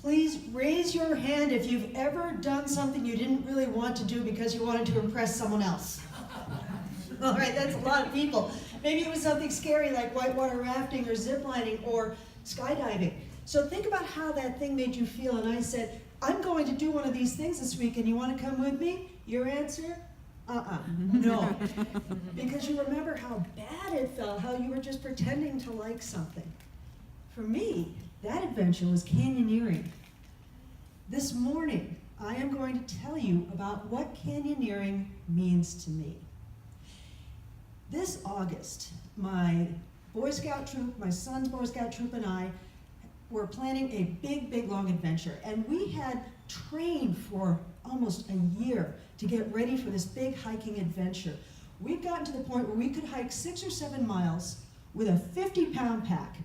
Please raise your hand if you've ever done something you didn't really want to do because you wanted to impress someone else. All right, that's a lot of people. Maybe it was something scary like whitewater rafting or ziplining or skydiving. So think about how that thing made you feel, and I said, I'm going to do one of these things this week, and you want to come with me? Your answer? No. Because you remember how bad it felt, how you were just pretending to like something. For me, that adventure was canyoneering. This morning, I am going to tell you about what canyoneering means to me. This August, my Boy Scout troop, my son's Boy Scout troop, and I were planning a big, long adventure. And we had trained for almost a year to get ready for this big hiking adventure. We'd gotten to the point where we could hike 6 or 7 miles with a 50-pound pack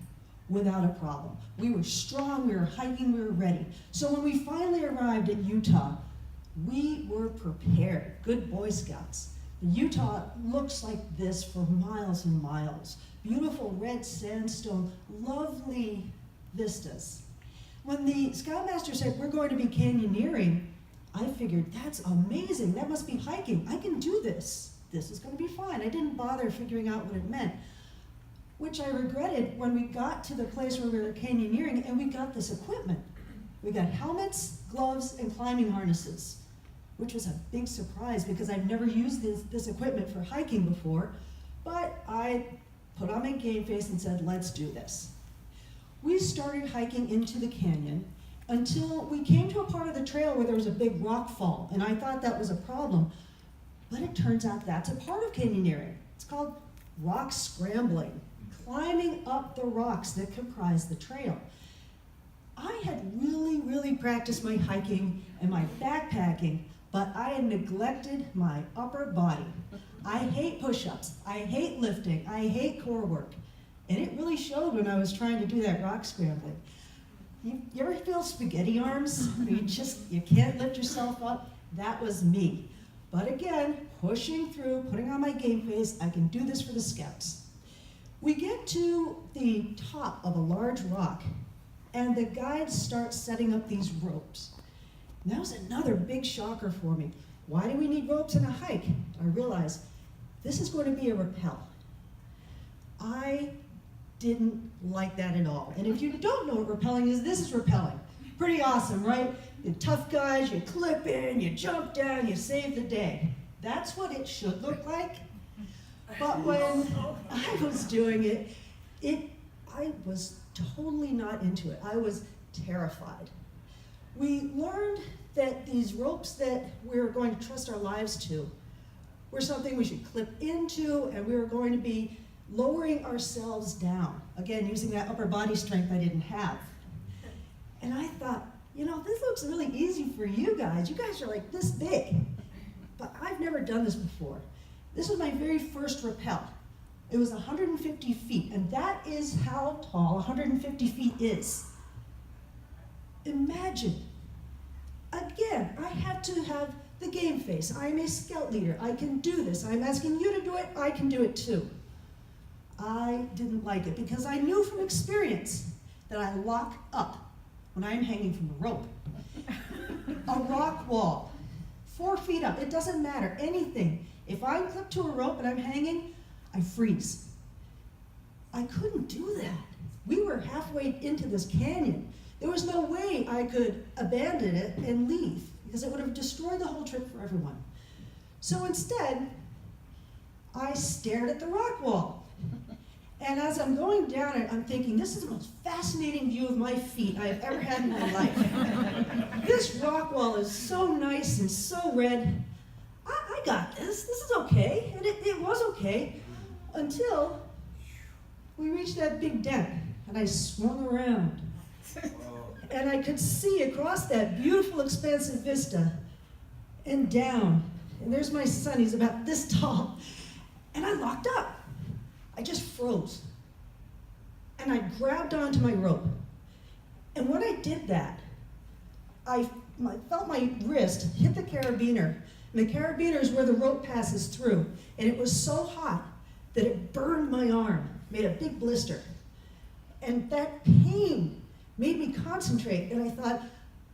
without a problem. We were strong, we were hiking, we were ready. So when we finally arrived at Utah, we were prepared, good Boy Scouts. Utah looks like this for miles and miles. Beautiful red sandstone, lovely vistas. When the Scoutmaster said, we're going to be canyoneering, I figured, that's amazing, that must be hiking. I can do this. This is going to be fine. I didn't bother figuring out what it meant, which I regretted when we got to the place where we were canyoneering and we got this equipment. We got helmets, gloves, and climbing harnesses, which was a big surprise because I've never used this equipment for hiking before, but I put on my game face and said, let's do this. We started hiking into the canyon until we came to a part of the trail where there was a big rock fall, and I thought that was a problem, but it turns out that's a part of canyoneering. It's called rock scrambling, climbing up the rocks that comprise the trail. I had really practiced my hiking and my backpacking, but I had neglected my upper body. I hate push-ups, I hate lifting, I hate core work. And it really showed when I was trying to do that rock scrambling. You ever feel spaghetti arms? You can't lift yourself up? That was me. But again, pushing through, putting on my game face, I can do this for the Scouts. We get to the top of a large rock, and the guides start setting up these ropes. And that was another big shocker for me. Why do we need ropes in a hike? I realized this is going to be a rappel. I didn't like that at all. And if you don't know what rappelling is, this is rappelling. Pretty awesome, right? The tough guys, you clip in, you jump down, you save the day. That's what it should look like. But when I was doing it, I was totally not into it. I was terrified. We learned that these ropes that we were going to trust our lives to were something we should clip into, and we were going to be lowering ourselves down. Again, using that upper body strength I didn't have. And I thought, this looks really easy for you guys. You guys are like this big. But I've never done this before. This was my very first rappel. It was 150 feet, and that is how tall 150 feet is. Imagine. Again, I have to have the game face. I'm a scout leader. I can do this. I'm asking you to do it. I can do it too. I didn't like it because I knew from experience that I lock up when I'm hanging from a rope. A rock wall, 4 feet up, it doesn't matter, anything. If I'm clipped to a rope and I'm hanging, I freeze. I couldn't do that. We were halfway into this canyon. There was no way I could abandon it and leave because it would have destroyed the whole trip for everyone. So instead, I stared at the rock wall. And as I'm going down it, I'm thinking, this is the most fascinating view of my feet I have ever had in my life. This rock wall is so nice and so red. I got this. This is okay. And it was okay until we reached that big dent and I swung around. And I could see across that beautiful expansive vista and down. And there's my son, he's about this tall. And I locked up. I just froze. And I grabbed onto my rope. And when I did that, I felt my wrist hit the carabiner. And the carabiner is where the rope passes through. And it was so hot that it burned my arm, made a big blister. And that pain made me concentrate. And I thought,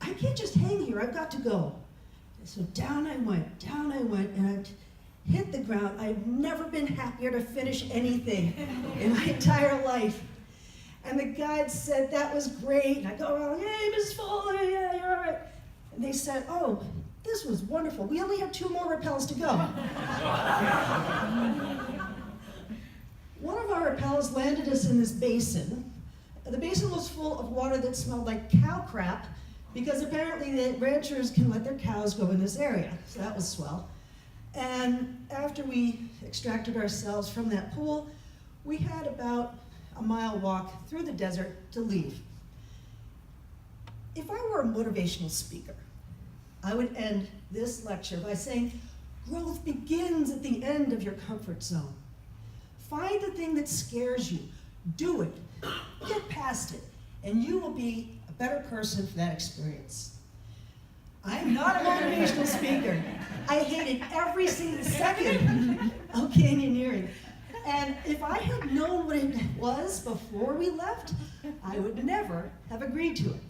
I can't just hang here, I've got to go. So down I went, and I hit the ground. I've never been happier to finish anything in my entire life. And the guide said, that was great. And I go around, hey, Miss Foley, yeah, you're all right. And they said, oh, this was wonderful. We only have 2 more rappels to go. One of our rappels landed us in this basin. The basin was full of water that smelled like cow crap, because apparently the ranchers can let their cows go in this area. So that was swell. And after we extracted ourselves from that pool, we had about a mile walk through the desert to leave. If I were a motivational speaker, I would end this lecture by saying, growth begins at the end of your comfort zone. Find the thing that scares you, do it, get past it, and you will be a better person for that experience. I'm not a motivational speaker. I hated every single second of canyoneering. And if I had known what it was before we left, I would never have agreed to it.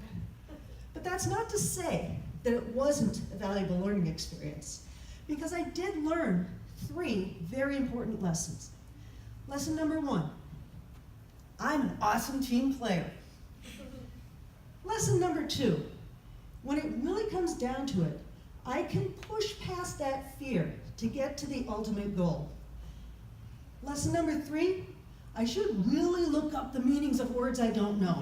But that's not to say that it wasn't a valuable learning experience, because I did learn 3 very important lessons. Lesson number 1, I'm an awesome team player. Lesson number 2, when it really comes down to it, I can push past that fear to get to the ultimate goal. Lesson number 3, I should really look up the meanings of words I don't know.